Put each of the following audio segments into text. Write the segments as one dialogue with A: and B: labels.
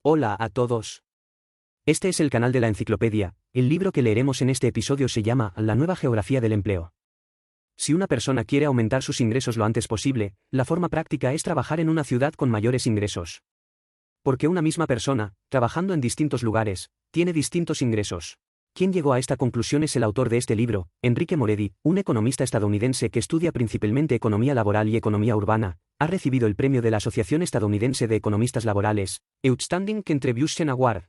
A: Hola a todos. Este es el canal de la enciclopedia. El libro que leeremos en este episodio se llama La nueva geografía del empleo. Si una persona quiere aumentar sus ingresos lo antes posible, la forma práctica es trabajar en una ciudad con mayores ingresos. Porque una misma persona, trabajando en distintos lugares, tiene distintos ingresos. Quien llegó a esta conclusión es el autor de este libro, Enrique Moredi, un economista estadounidense que estudia principalmente economía laboral y economía urbana. Ha recibido el premio de la Asociación Estadounidense de Economistas Laborales, Outstanding Contribution Award.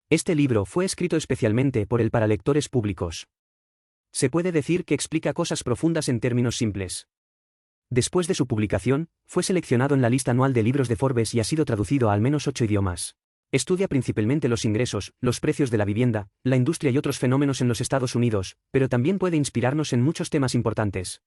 A: Este libro fue escrito especialmente por él para lectores públicos. Se puede decir que explica cosas profundas en términos simples. Después de su publicación, fue seleccionado en la lista anual de libros de Forbes y ha sido traducido a al menos 8 idiomas. Estudia principalmente los ingresos, los precios de la vivienda, la industria y otros fenómenos en los Estados Unidos, pero también puede inspirarnos en muchos temas importantes.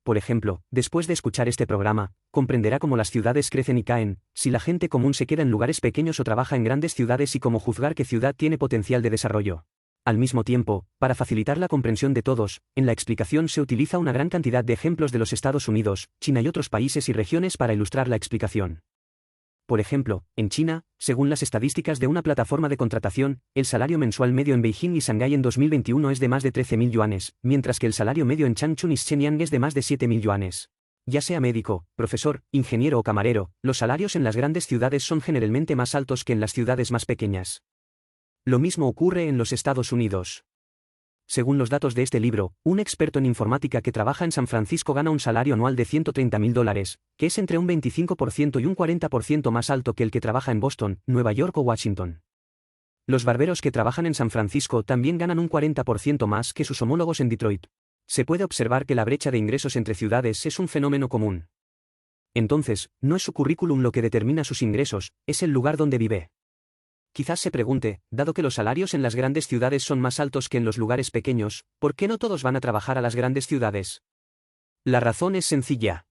A: Por ejemplo, después de escuchar este programa, comprenderá cómo las ciudades crecen y caen, si la gente común se queda en lugares pequeños o trabaja en grandes ciudades y cómo juzgar qué ciudad tiene potencial de desarrollo. Al mismo tiempo, para facilitar la comprensión de todos, en la explicación se utiliza una gran cantidad de ejemplos de los Estados Unidos, China y otros países y regiones para ilustrar la explicación. Por ejemplo, en China, según las estadísticas de una plataforma de contratación, el salario mensual medio en Beijing y Shanghái en 2021 es de más de 13.000 yuanes, mientras que el salario medio en Changchun y Shenyang es de más de 7.000 yuanes. Ya sea médico, profesor, ingeniero o camarero, los salarios en las grandes ciudades son generalmente más altos que en las ciudades más pequeñas. Lo mismo ocurre en los Estados Unidos. Según los datos de este libro, un experto en informática que trabaja en San Francisco gana un salario anual de $130.000, que es entre un 25% y un 40% más alto que el que trabaja en Boston, Nueva York o Washington. Los barberos que trabajan en San Francisco también ganan un 40% más que sus homólogos en Detroit. Se puede observar que la brecha de ingresos entre ciudades es un fenómeno común. Entonces, no es su currículum lo que determina sus ingresos, es el lugar donde vive. Quizás se pregunte, dado que los salarios en las grandes ciudades son más altos que en los lugares pequeños, ¿por qué no todos van a trabajar a las grandes ciudades? La razón es sencilla.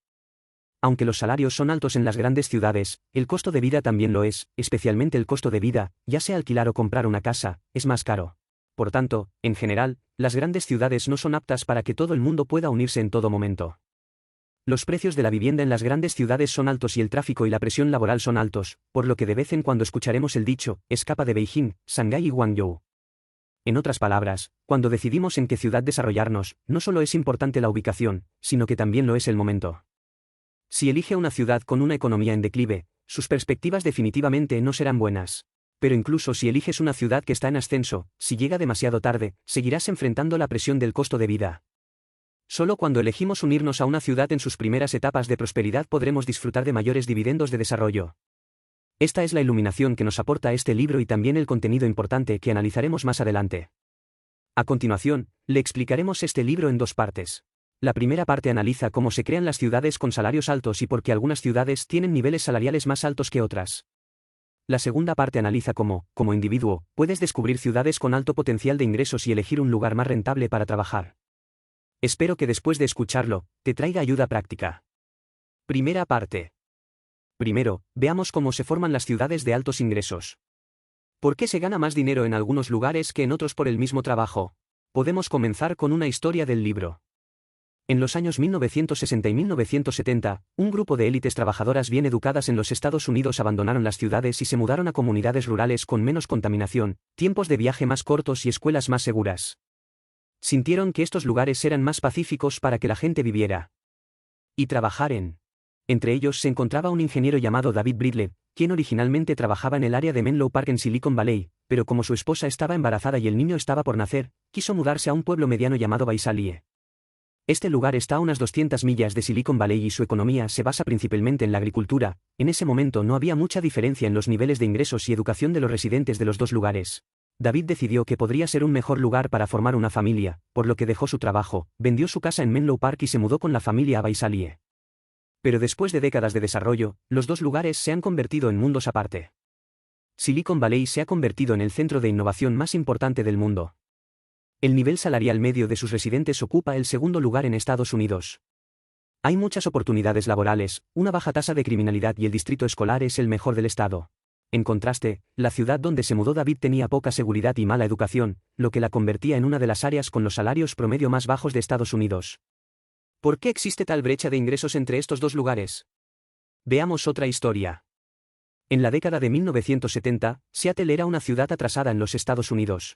A: Aunque los salarios son altos en las grandes ciudades, el costo de vida también lo es, especialmente el costo de vida, ya sea alquilar o comprar una casa, es más caro. Por tanto, en general, las grandes ciudades no son aptas para que todo el mundo pueda unirse en todo momento. Los precios de la vivienda en las grandes ciudades son altos y el tráfico y la presión laboral son altos, por lo que de vez en cuando escucharemos el dicho, escapa de Beijing, Shanghái y Guangzhou. En otras palabras, cuando decidimos en qué ciudad desarrollarnos, no solo es importante la ubicación, sino que también lo es el momento. Si elige una ciudad con una economía en declive, sus perspectivas definitivamente no serán buenas. Pero incluso si eliges una ciudad que está en ascenso, si llega demasiado tarde, seguirás enfrentando la presión del costo de vida. Solo cuando elegimos unirnos a una ciudad en sus primeras etapas de prosperidad podremos disfrutar de mayores dividendos de desarrollo. Esta es la iluminación que nos aporta este libro y también el contenido importante que analizaremos más adelante. A continuación, le explicaremos este libro en dos partes. La primera parte analiza cómo se crean las ciudades con salarios altos y por qué algunas ciudades tienen niveles salariales más altos que otras. La segunda parte analiza cómo, como individuo, puedes descubrir ciudades con alto potencial de ingresos y elegir un lugar más rentable para trabajar. Espero que después de escucharlo, te traiga ayuda práctica. Primera parte. Primero, veamos cómo se forman las ciudades de altos ingresos. ¿Por qué se gana más dinero en algunos lugares que en otros por el mismo trabajo? Podemos comenzar con una historia del libro. En los años 1960 y 1970, un grupo de élites trabajadoras bien educadas en los Estados Unidos abandonaron las ciudades y se mudaron a comunidades rurales con menos contaminación, tiempos de viaje más cortos y escuelas más seguras. Sintieron que estos lugares eran más pacíficos para que la gente viviera y trabajar en. Entre ellos se encontraba un ingeniero llamado David Bridle, quien originalmente trabajaba en el área de Menlo Park en Silicon Valley, pero como su esposa estaba embarazada y el niño estaba por nacer, quiso mudarse a un pueblo mediano llamado Visalie. Este lugar está a unas 200 millas de Silicon Valley y su economía se basa principalmente en la agricultura. En ese momento no había mucha diferencia en los niveles de ingresos y educación de los residentes de los dos lugares. David decidió que podría ser un mejor lugar para formar una familia, por lo que dejó su trabajo, vendió su casa en Menlo Park y se mudó con la familia a Visalie. Pero después de décadas de desarrollo, los dos lugares se han convertido en mundos aparte. Silicon Valley se ha convertido en el centro de innovación más importante del mundo. El nivel salarial medio de sus residentes ocupa el segundo lugar en Estados Unidos. Hay muchas oportunidades laborales, una baja tasa de criminalidad y el distrito escolar es el mejor del estado. En contraste, la ciudad donde se mudó David tenía poca seguridad y mala educación, lo que la convertía en una de las áreas con los salarios promedio más bajos de Estados Unidos. ¿Por qué existe tal brecha de ingresos entre estos dos lugares? Veamos otra historia. En la década de 1970, Seattle era una ciudad atrasada en los Estados Unidos.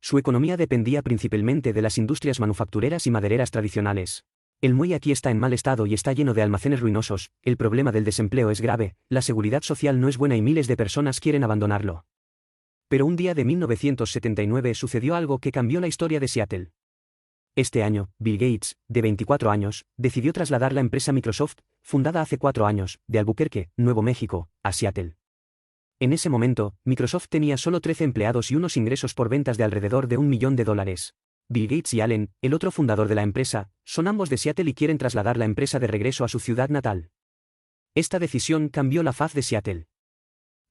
A: Su economía dependía principalmente de las industrias manufactureras y madereras tradicionales. El muelle aquí está en mal estado y está lleno de almacenes ruinosos, el problema del desempleo es grave, la seguridad social no es buena y miles de personas quieren abandonarlo. Pero un día de 1979 sucedió algo que cambió la historia de Seattle. Este año, Bill Gates, de 24 años, decidió trasladar la empresa Microsoft, fundada hace 4 años, de Albuquerque, Nuevo México, a Seattle. En ese momento, Microsoft tenía solo 13 empleados y unos ingresos por ventas de alrededor de $1 millón. Bill Gates y Allen, el otro fundador de la empresa, son ambos de Seattle y quieren trasladar la empresa de regreso a su ciudad natal. Esta decisión cambió la faz de Seattle.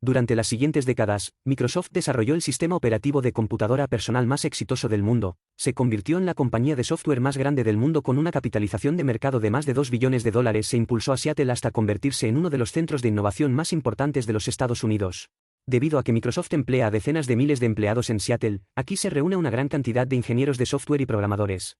A: Durante las siguientes décadas, Microsoft desarrolló el sistema operativo de computadora personal más exitoso del mundo, se convirtió en la compañía de software más grande del mundo con una capitalización de mercado de más de $2 billones e impulsó a Seattle hasta convertirse en uno de los centros de innovación más importantes de los Estados Unidos. Debido a que Microsoft emplea a decenas de miles de empleados en Seattle, aquí se reúne una gran cantidad de ingenieros de software y programadores.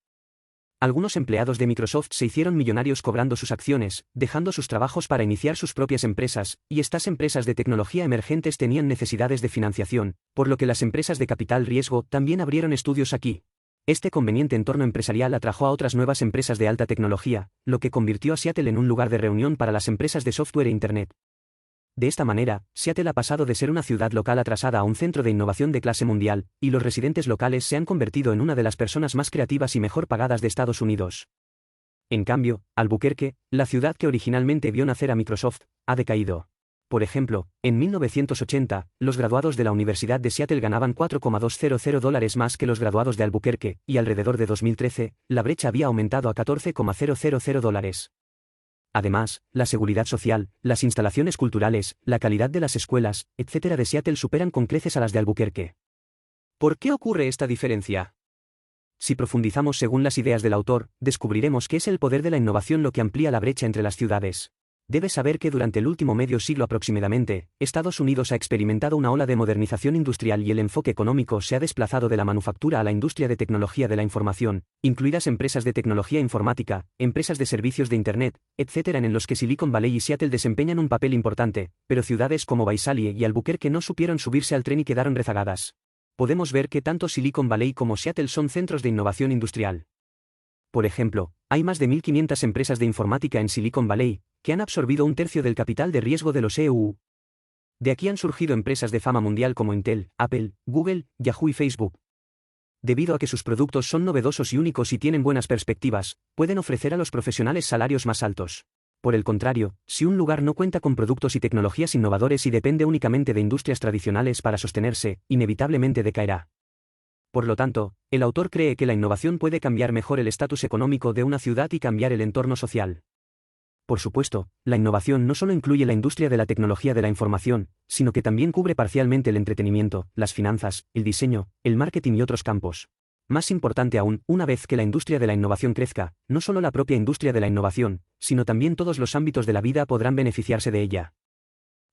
A: Algunos empleados de Microsoft se hicieron millonarios cobrando sus acciones, dejando sus trabajos para iniciar sus propias empresas, y estas empresas de tecnología emergentes tenían necesidades de financiación, por lo que las empresas de capital riesgo también abrieron estudios aquí. Este conveniente entorno empresarial atrajo a otras nuevas empresas de alta tecnología, lo que convirtió a Seattle en un lugar de reunión para las empresas de software e Internet. De esta manera, Seattle ha pasado de ser una ciudad local atrasada a un centro de innovación de clase mundial, y los residentes locales se han convertido en una de las personas más creativas y mejor pagadas de Estados Unidos. En cambio, Albuquerque, la ciudad que originalmente vio nacer a Microsoft, ha decaído. Por ejemplo, en 1980, los graduados de la Universidad de Seattle ganaban $4,200 más que los graduados de Albuquerque, y alrededor de 2013, la brecha había aumentado a $14,000. Además, la seguridad social, las instalaciones culturales, la calidad de las escuelas, etc. de Seattle superan con creces a las de Albuquerque. ¿Por qué ocurre esta diferencia? Si profundizamos según las ideas del autor, descubriremos que es el poder de la innovación lo que amplía la brecha entre las ciudades. Debes saber que durante el último medio siglo aproximadamente, Estados Unidos ha experimentado una ola de modernización industrial y el enfoque económico se ha desplazado de la manufactura a la industria de tecnología de la información, incluidas empresas de tecnología informática, empresas de servicios de Internet, etc. en los que Silicon Valley y Seattle desempeñan un papel importante, pero ciudades como Visalia y Albuquerque no supieron subirse al tren y quedaron rezagadas. Podemos ver que tanto Silicon Valley como Seattle son centros de innovación industrial. Por ejemplo, hay más de 1.500 empresas de informática en Silicon Valley, que han absorbido un tercio del capital de riesgo de los EU. De aquí han surgido empresas de fama mundial como Intel, Apple, Google, Yahoo y Facebook. Debido a que sus productos son novedosos y únicos y tienen buenas perspectivas, pueden ofrecer a los profesionales salarios más altos. Por el contrario, si un lugar no cuenta con productos y tecnologías innovadores y depende únicamente de industrias tradicionales para sostenerse, inevitablemente decaerá. Por lo tanto, el autor cree que la innovación puede cambiar mejor el estatus económico de una ciudad y cambiar el entorno social. Por supuesto, la innovación no solo incluye la industria de la tecnología de la información, sino que también cubre parcialmente el entretenimiento, las finanzas, el diseño, el marketing y otros campos. Más importante aún, una vez que la industria de la innovación crezca, no solo la propia industria de la innovación, sino también todos los ámbitos de la vida podrán beneficiarse de ella.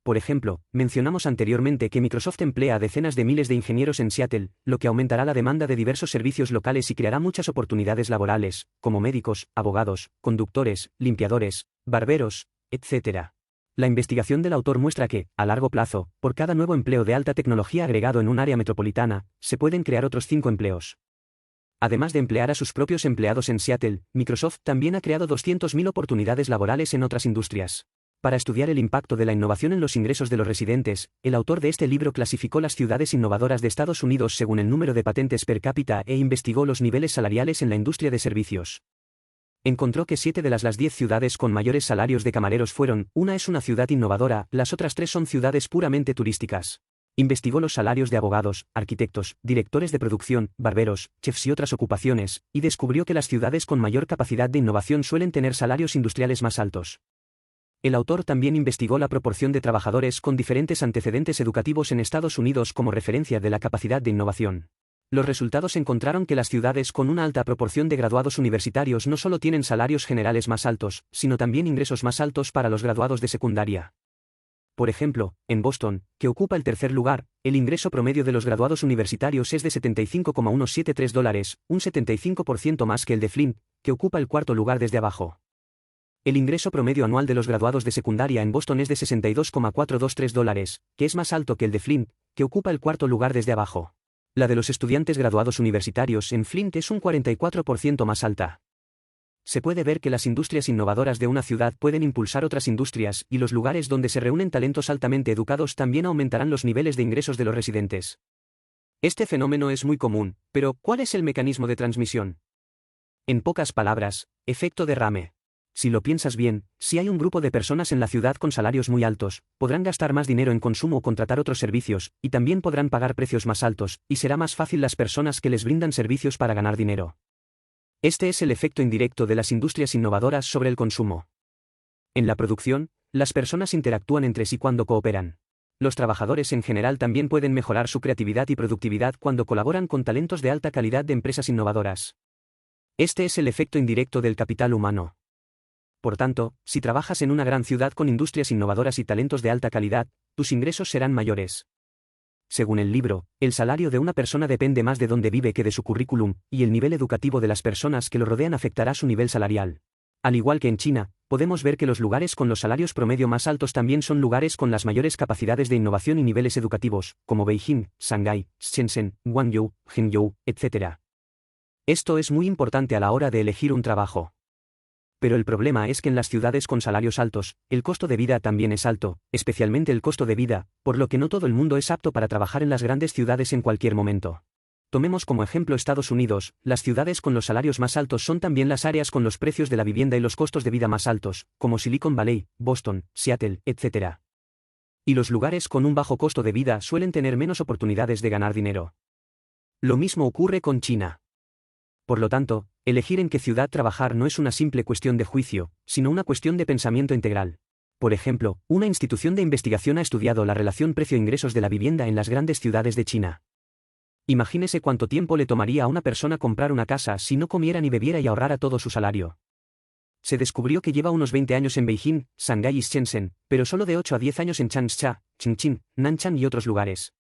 A: Por ejemplo, mencionamos anteriormente que Microsoft emplea a decenas de miles de ingenieros en Seattle, lo que aumentará la demanda de diversos servicios locales y creará muchas oportunidades laborales, como médicos, abogados, conductores, limpiadores, barberos, etc. La investigación del autor muestra que, a largo plazo, por cada nuevo empleo de alta tecnología agregado en un área metropolitana, se pueden crear otros 5 empleos. Además de emplear a sus propios empleados en Seattle, Microsoft también ha creado 200.000 oportunidades laborales en otras industrias. Para estudiar el impacto de la innovación en los ingresos de los residentes, el autor de este libro clasificó las ciudades innovadoras de Estados Unidos según el número de patentes per cápita e investigó los niveles salariales en la industria de servicios. Encontró que 7 de las 10 ciudades con mayores salarios de camareros fueron, una es una ciudad innovadora, las otras 3 son ciudades puramente turísticas. Investigó los salarios de abogados, arquitectos, directores de producción, barberos, chefs y otras ocupaciones, y descubrió que las ciudades con mayor capacidad de innovación suelen tener salarios industriales más altos. El autor también investigó la proporción de trabajadores con diferentes antecedentes educativos en Estados Unidos como referencia de la capacidad de innovación. Los resultados encontraron que las ciudades con una alta proporción de graduados universitarios no solo tienen salarios generales más altos, sino también ingresos más altos para los graduados de secundaria. Por ejemplo, en Boston, que ocupa el tercer lugar, el ingreso promedio de los graduados universitarios es de $75,173, un 75% más que el de Flint, que ocupa el cuarto lugar desde abajo. El ingreso promedio anual de los graduados de secundaria en Boston es de $62,423, que es más alto que el de Flint, que ocupa el cuarto lugar desde abajo. La de los estudiantes graduados universitarios en Flint es un 44% más alta. Se puede ver que las industrias innovadoras de una ciudad pueden impulsar otras industrias, y los lugares donde se reúnen talentos altamente educados también aumentarán los niveles de ingresos de los residentes. Este fenómeno es muy común, pero ¿cuál es el mecanismo de transmisión? En pocas palabras, efecto derrame. Si lo piensas bien, si hay un grupo de personas en la ciudad con salarios muy altos, podrán gastar más dinero en consumo o contratar otros servicios, y también podrán pagar precios más altos, y será más fácil las personas que les brindan servicios para ganar dinero. Este es el efecto indirecto de las industrias innovadoras sobre el consumo. En la producción, las personas interactúan entre sí cuando cooperan. Los trabajadores en general también pueden mejorar su creatividad y productividad cuando colaboran con talentos de alta calidad de empresas innovadoras. Este es el efecto indirecto del capital humano. Por tanto, si trabajas en una gran ciudad con industrias innovadoras y talentos de alta calidad, tus ingresos serán mayores. Según el libro, el salario de una persona depende más de dónde vive que de su currículum, y el nivel educativo de las personas que lo rodean afectará su nivel salarial. Al igual que en China, podemos ver que los lugares con los salarios promedio más altos también son lugares con las mayores capacidades de innovación y niveles educativos, como Beijing, Shanghái, Shenzhen, Guangzhou, Hangzhou, etc. Esto es muy importante a la hora de elegir un trabajo. Pero el problema es que en las ciudades con salarios altos, el costo de vida también es alto, especialmente el costo de vida, por lo que no todo el mundo es apto para trabajar en las grandes ciudades en cualquier momento. Tomemos como ejemplo Estados Unidos, las ciudades con los salarios más altos son también las áreas con los precios de la vivienda y los costos de vida más altos, como Silicon Valley, Boston, Seattle, etc. Y los lugares con un bajo costo de vida suelen tener menos oportunidades de ganar dinero. Lo mismo ocurre con China. Por lo tanto, elegir en qué ciudad trabajar no es una simple cuestión de juicio, sino una cuestión de pensamiento integral. Por ejemplo, una institución de investigación ha estudiado la relación precio-ingresos de la vivienda en las grandes ciudades de China. Imagínese cuánto tiempo le tomaría a una persona comprar una casa si no comiera ni bebiera y ahorrara todo su salario. Se descubrió que lleva unos 20 años en Beijing, Shanghái y Shenzhen, pero solo de 8 a 10 años en Changsha, Chongqing, Nanchang y otros lugares.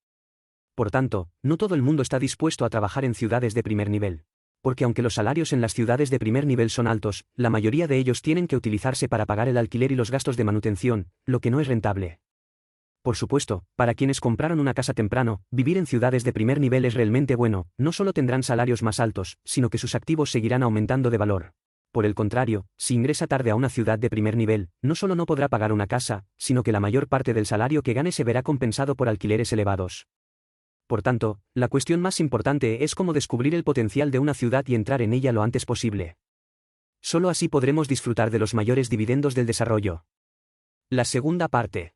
A: Por tanto, no todo el mundo está dispuesto a trabajar en ciudades de primer nivel. Porque aunque los salarios en las ciudades de primer nivel son altos, la mayoría de ellos tienen que utilizarse para pagar el alquiler y los gastos de manutención, lo que no es rentable. Por supuesto, para quienes compraron una casa temprano, vivir en ciudades de primer nivel es realmente bueno, no solo tendrán salarios más altos, sino que sus activos seguirán aumentando de valor. Por el contrario, si ingresa tarde a una ciudad de primer nivel, no solo no podrá pagar una casa, sino que la mayor parte del salario que gane se verá compensado por alquileres elevados. Por tanto, la cuestión más importante es cómo descubrir el potencial de una ciudad y entrar en ella lo antes posible. Solo así podremos disfrutar de los mayores dividendos del desarrollo. La segunda parte.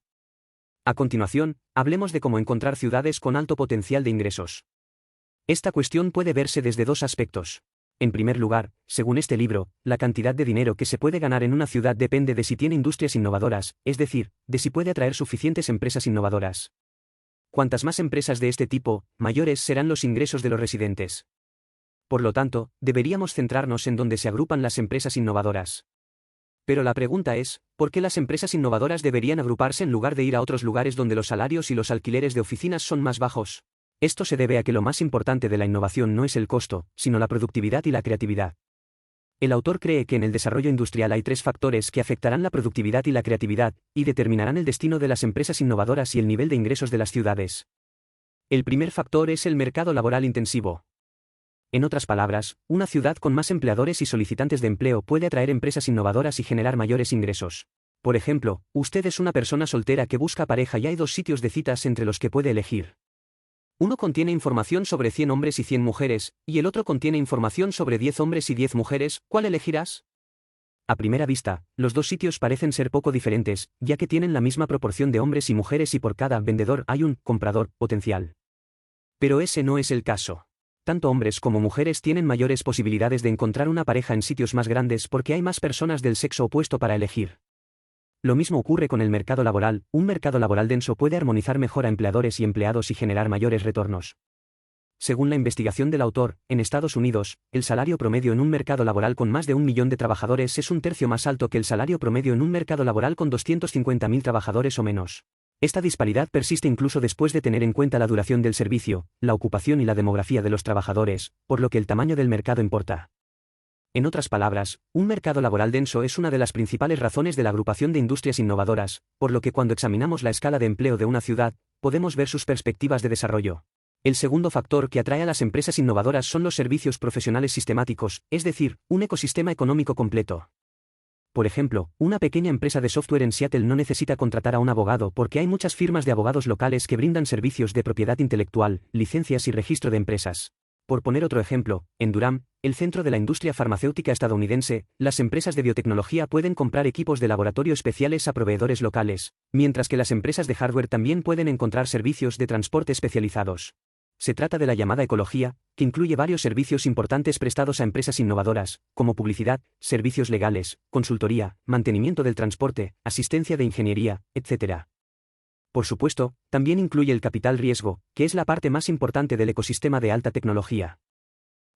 A: A continuación, hablemos de cómo encontrar ciudades con alto potencial de ingresos. Esta cuestión puede verse desde dos aspectos. En primer lugar, según este libro, la cantidad de dinero que se puede ganar en una ciudad depende de si tiene industrias innovadoras, es decir, de si puede atraer suficientes empresas innovadoras. Cuantas más empresas de este tipo, mayores serán los ingresos de los residentes. Por lo tanto, deberíamos centrarnos en donde se agrupan las empresas innovadoras. Pero la pregunta es, ¿por qué las empresas innovadoras deberían agruparse en lugar de ir a otros lugares donde los salarios y los alquileres de oficinas son más bajos? Esto se debe a que lo más importante de la innovación no es el costo, sino la productividad y la creatividad. El autor cree que en el desarrollo industrial hay tres factores que afectarán la productividad y la creatividad, y determinarán el destino de las empresas innovadoras y el nivel de ingresos de las ciudades. El primer factor es el mercado laboral intensivo. En otras palabras, una ciudad con más empleadores y solicitantes de empleo puede atraer empresas innovadoras y generar mayores ingresos. Por ejemplo, usted es una persona soltera que busca pareja y hay dos sitios de citas entre los que puede elegir. Uno contiene información sobre 100 hombres y 100 mujeres, y el otro contiene información sobre 10 hombres y 10 mujeres, ¿cuál elegirás? A primera vista, los dos sitios parecen ser poco diferentes, ya que tienen la misma proporción de hombres y mujeres y por cada vendedor hay un comprador potencial. Pero ese no es el caso. Tanto hombres como mujeres tienen mayores posibilidades de encontrar una pareja en sitios más grandes porque hay más personas del sexo opuesto para elegir. Lo mismo ocurre con el mercado laboral, un mercado laboral denso puede armonizar mejor a empleadores y empleados y generar mayores retornos. Según la investigación del autor, en Estados Unidos, el salario promedio en un mercado laboral con más de 1 millón de trabajadores es un tercio más alto que el salario promedio en un mercado laboral con 250.000 trabajadores o menos. Esta disparidad persiste incluso después de tener en cuenta la duración del servicio, la ocupación y la demografía de los trabajadores, por lo que el tamaño del mercado importa. En otras palabras, un mercado laboral denso es una de las principales razones de la agrupación de industrias innovadoras, por lo que cuando examinamos la escala de empleo de una ciudad, podemos ver sus perspectivas de desarrollo. El segundo factor que atrae a las empresas innovadoras son los servicios profesionales sistemáticos, es decir, un ecosistema económico completo. Por ejemplo, una pequeña empresa de software en Seattle no necesita contratar a un abogado porque hay muchas firmas de abogados locales que brindan servicios de propiedad intelectual, licencias y registro de empresas. Por poner otro ejemplo, en Durham, el centro de la industria farmacéutica estadounidense, las empresas de biotecnología pueden comprar equipos de laboratorio especiales a proveedores locales, mientras que las empresas de hardware también pueden encontrar servicios de transporte especializados. Se trata de la llamada ecología, que incluye varios servicios importantes prestados a empresas innovadoras, como publicidad, servicios legales, consultoría, mantenimiento del transporte, asistencia de ingeniería, etc. Por supuesto, también incluye el capital riesgo, que es la parte más importante del ecosistema de alta tecnología.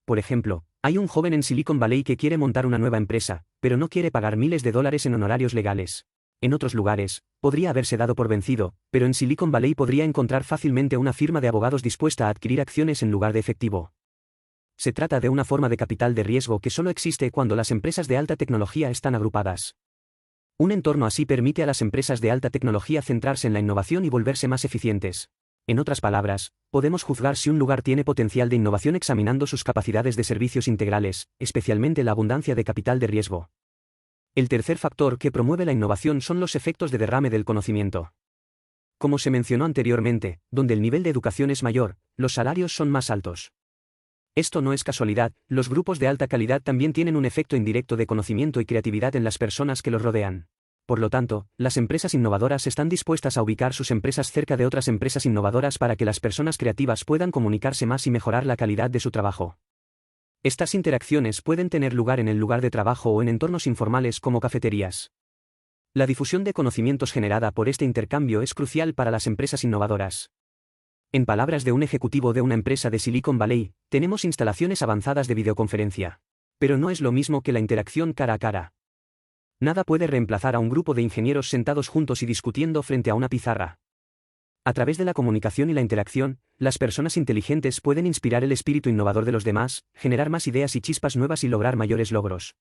A: Por ejemplo, hay un joven en Silicon Valley que quiere montar una nueva empresa, pero no quiere pagar miles de dólares en honorarios legales. En otros lugares, podría haberse dado por vencido, pero en Silicon Valley podría encontrar fácilmente una firma de abogados dispuesta a adquirir acciones en lugar de efectivo. Se trata de una forma de capital de riesgo que solo existe cuando las empresas de alta tecnología están agrupadas. Un entorno así permite a las empresas de alta tecnología centrarse en la innovación y volverse más eficientes. En otras palabras, podemos juzgar si un lugar tiene potencial de innovación examinando sus capacidades de servicios integrales, especialmente la abundancia de capital de riesgo. El tercer factor que promueve la innovación son los efectos de derrame del conocimiento. Como se mencionó anteriormente, donde el nivel de educación es mayor, los salarios son más altos. Esto no es casualidad, los grupos de alta calidad también tienen un efecto indirecto de conocimiento y creatividad en las personas que los rodean. Por lo tanto, las empresas innovadoras están dispuestas a ubicar sus empresas cerca de otras empresas innovadoras para que las personas creativas puedan comunicarse más y mejorar la calidad de su trabajo. Estas interacciones pueden tener lugar en el lugar de trabajo o en entornos informales como cafeterías. La difusión de conocimientos generada por este intercambio es crucial para las empresas innovadoras. En palabras de un ejecutivo de una empresa de Silicon Valley, tenemos instalaciones avanzadas de videoconferencia. Pero no es lo mismo que la interacción cara a cara. Nada puede reemplazar a un grupo de ingenieros sentados juntos y discutiendo frente a una pizarra. A través de la comunicación y la interacción, las personas inteligentes pueden inspirar el espíritu innovador de los demás, generar más ideas y chispas nuevas y lograr mayores logros.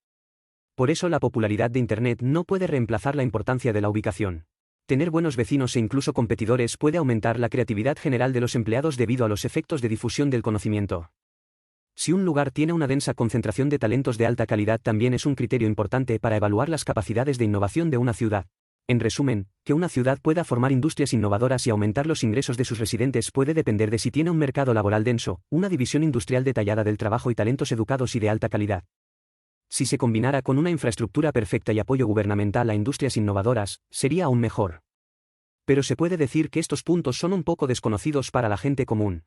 A: Por eso la popularidad de Internet no puede reemplazar la importancia de la ubicación. Tener buenos vecinos e incluso competidores puede aumentar la creatividad general de los empleados debido a los efectos de difusión del conocimiento. Si un lugar tiene una densa concentración de talentos de alta calidad también es un criterio importante para evaluar las capacidades de innovación de una ciudad. En resumen, que una ciudad pueda formar industrias innovadoras y aumentar los ingresos de sus residentes puede depender de si tiene un mercado laboral denso, una división industrial detallada del trabajo y talentos educados y de alta calidad. Si se combinara con una infraestructura perfecta y apoyo gubernamental a industrias innovadoras, sería aún mejor. Pero se puede decir que estos puntos son un poco desconocidos para la gente común.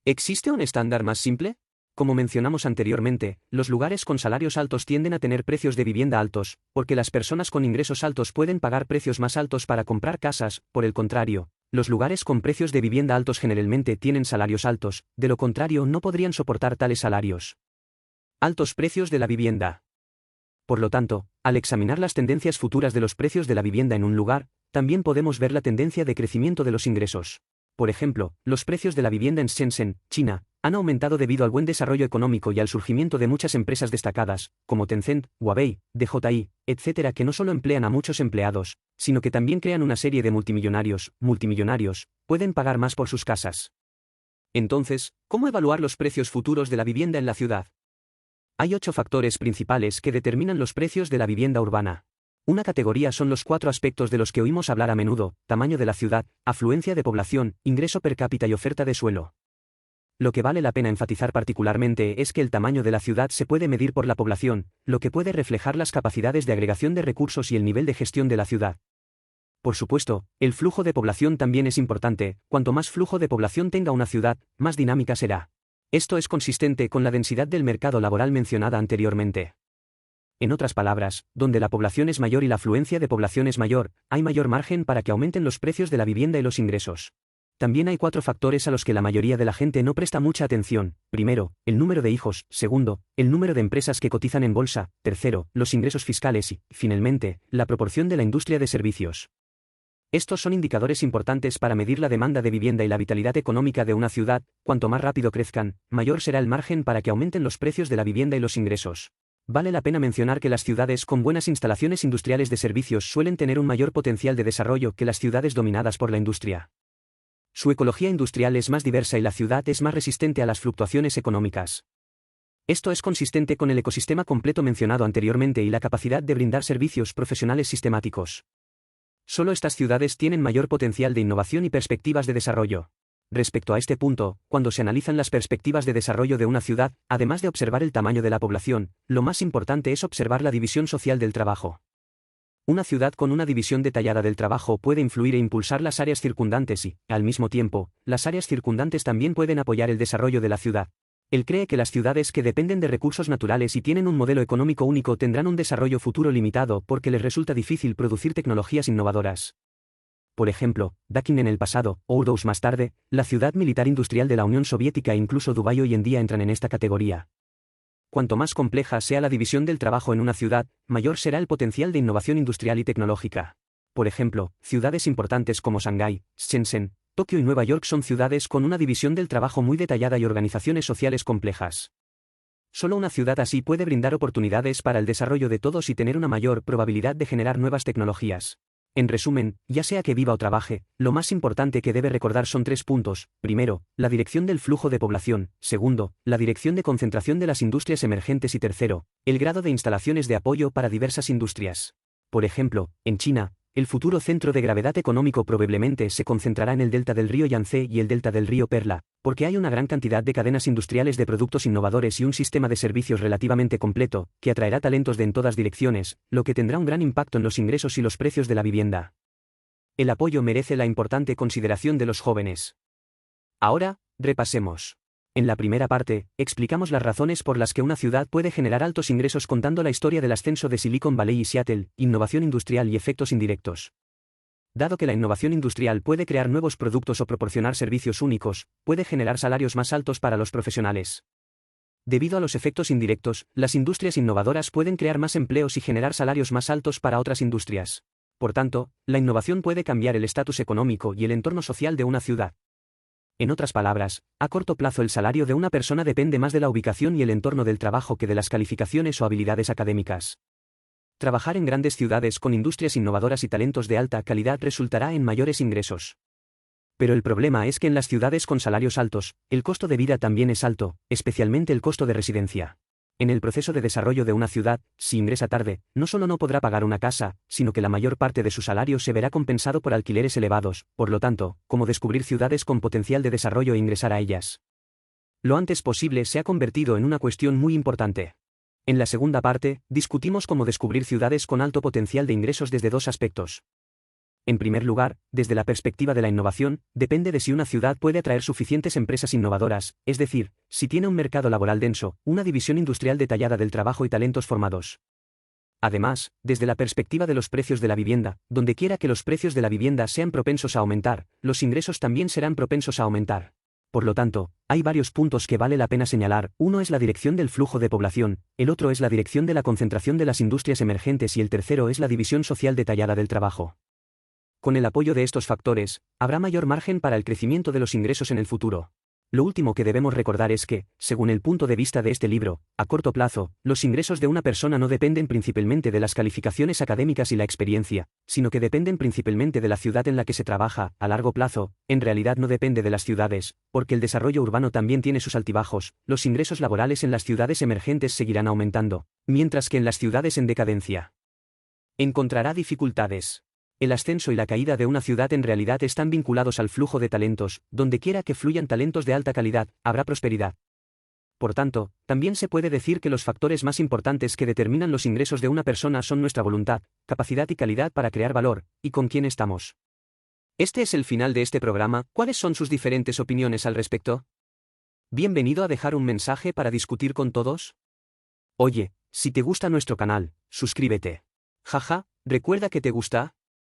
A: ¿Existe un estándar más simple? Como mencionamos anteriormente, los lugares con salarios altos tienden a tener precios de vivienda altos, porque las personas con ingresos altos pueden pagar precios más altos para comprar casas. Por el contrario, los lugares con precios de vivienda altos generalmente tienen salarios altos, de lo contrario no podrían soportar tales salarios. Altos precios de la vivienda. Por lo tanto, al examinar las tendencias futuras de los precios de la vivienda en un lugar, también podemos ver la tendencia de crecimiento de los ingresos. Por ejemplo, los precios de la vivienda en Shenzhen, China, han aumentado debido al buen desarrollo económico y al surgimiento de muchas empresas destacadas, como Tencent, Huawei, DJI, etc., que no solo emplean a muchos empleados, sino que también crean una serie de multimillonarios, pueden pagar más por sus casas. Entonces, ¿cómo evaluar los precios futuros de la vivienda en la ciudad? Hay 8 factores principales que determinan los precios de la vivienda urbana. Una categoría son los 4 aspectos de los que oímos hablar a menudo: tamaño de la ciudad, afluencia de población, ingreso per cápita y oferta de suelo. Lo que vale la pena enfatizar particularmente es que el tamaño de la ciudad se puede medir por la población, lo que puede reflejar las capacidades de agregación de recursos y el nivel de gestión de la ciudad. Por supuesto, el flujo de población también es importante. Cuanto más flujo de población tenga una ciudad, más dinámica será. Esto es consistente con la densidad del mercado laboral mencionada anteriormente. En otras palabras, donde la población es mayor y la afluencia de población es mayor, hay mayor margen para que aumenten los precios de la vivienda y los ingresos. También hay 4 factores a los que la mayoría de la gente no presta mucha atención. Primero, el número de hijos. Segundo, el número de empresas que cotizan en bolsa. Tercero, los ingresos fiscales y, finalmente, la proporción de la industria de servicios. Estos son indicadores importantes para medir la demanda de vivienda y la vitalidad económica de una ciudad. Cuanto más rápido crezcan, mayor será el margen para que aumenten los precios de la vivienda y los ingresos. Vale la pena mencionar que las ciudades con buenas instalaciones industriales de servicios suelen tener un mayor potencial de desarrollo que las ciudades dominadas por la industria. Su ecología industrial es más diversa y la ciudad es más resistente a las fluctuaciones económicas. Esto es consistente con el ecosistema completo mencionado anteriormente y la capacidad de brindar servicios profesionales sistemáticos. Solo estas ciudades tienen mayor potencial de innovación y perspectivas de desarrollo. Respecto a este punto, cuando se analizan las perspectivas de desarrollo de una ciudad, además de observar el tamaño de la población, lo más importante es observar la división social del trabajo. Una ciudad con una división detallada del trabajo puede influir e impulsar las áreas circundantes y, al mismo tiempo, las áreas circundantes también pueden apoyar el desarrollo de la ciudad. Él cree que las ciudades que dependen de recursos naturales y tienen un modelo económico único tendrán un desarrollo futuro limitado porque les resulta difícil producir tecnologías innovadoras. Por ejemplo, Dakin en el pasado, Oudous más tarde, la ciudad militar industrial de la Unión Soviética e incluso Dubái hoy en día entran en esta categoría. Cuanto más compleja sea la división del trabajo en una ciudad, mayor será el potencial de innovación industrial y tecnológica. Por ejemplo, ciudades importantes como Shanghái, Shenzhen, Tokio y Nueva York son ciudades con una división del trabajo muy detallada y organizaciones sociales complejas. Solo una ciudad así puede brindar oportunidades para el desarrollo de todos y tener una mayor probabilidad de generar nuevas tecnologías. En resumen, ya sea que viva o trabaje, lo más importante que debe recordar son 3 puntos. Primero, la dirección del flujo de población. Segundo, la dirección de concentración de las industrias emergentes. Y tercero, el grado de instalaciones de apoyo para diversas industrias. Por ejemplo, en China, el futuro centro de gravedad económico probablemente se concentrará en el delta del río Yangtze y el delta del río Perla, porque hay una gran cantidad de cadenas industriales de productos innovadores y un sistema de servicios relativamente completo, que atraerá talentos de en todas direcciones, lo que tendrá un gran impacto en los ingresos y los precios de la vivienda. El apoyo merece la importante consideración de los jóvenes. Ahora, repasemos. En la primera parte, explicamos las razones por las que una ciudad puede generar altos ingresos contando la historia del ascenso de Silicon Valley y Seattle, innovación industrial y efectos indirectos. Dado que la innovación industrial puede crear nuevos productos o proporcionar servicios únicos, puede generar salarios más altos para los profesionales. Debido a los efectos indirectos, las industrias innovadoras pueden crear más empleos y generar salarios más altos para otras industrias. Por tanto, la innovación puede cambiar el estatus económico y el entorno social de una ciudad. En otras palabras, a corto plazo el salario de una persona depende más de la ubicación y el entorno del trabajo que de las calificaciones o habilidades académicas. Trabajar en grandes ciudades con industrias innovadoras y talentos de alta calidad resultará en mayores ingresos. Pero el problema es que en las ciudades con salarios altos, el costo de vida también es alto, especialmente el costo de residencia. En el proceso de desarrollo de una ciudad, si ingresa tarde, no solo no podrá pagar una casa, sino que la mayor parte de su salario se verá compensado por alquileres elevados, por lo tanto, cómo descubrir ciudades con potencial de desarrollo e ingresar a ellas. Lo antes posible se ha convertido en una cuestión muy importante. En la segunda parte, discutimos cómo descubrir ciudades con alto potencial de ingresos desde 2 aspectos. En primer lugar, desde la perspectiva de la innovación, depende de si una ciudad puede atraer suficientes empresas innovadoras, es decir, si tiene un mercado laboral denso, una división industrial detallada del trabajo y talentos formados. Además, desde la perspectiva de los precios de la vivienda, donde quiera que los precios de la vivienda sean propensos a aumentar, los ingresos también serán propensos a aumentar. Por lo tanto, hay varios puntos que vale la pena señalar. Uno es la dirección del flujo de población, el otro es la dirección de la concentración de las industrias emergentes y el tercero es la división social detallada del trabajo. Con el apoyo de estos factores, habrá mayor margen para el crecimiento de los ingresos en el futuro. Lo último que debemos recordar es que, según el punto de vista de este libro, a corto plazo, los ingresos de una persona no dependen principalmente de las calificaciones académicas y la experiencia, sino que dependen principalmente de la ciudad en la que se trabaja. A largo plazo, en realidad no depende de las ciudades, porque el desarrollo urbano también tiene sus altibajos. Los ingresos laborales en las ciudades emergentes seguirán aumentando, mientras que en las ciudades en decadencia encontrará dificultades. El ascenso y la caída de una ciudad en realidad están vinculados al flujo de talentos. Donde quiera que fluyan talentos de alta calidad, habrá prosperidad. Por tanto, también se puede decir que los factores más importantes que determinan los ingresos de una persona son nuestra voluntad, capacidad y calidad para crear valor, y con quién estamos. Este es el final de este programa. ¿Cuáles son sus diferentes opiniones al respecto? Bienvenido a dejar un mensaje para discutir con todos. Oye, si te gusta nuestro canal, suscríbete. Jaja, ¿recuerda que te gusta?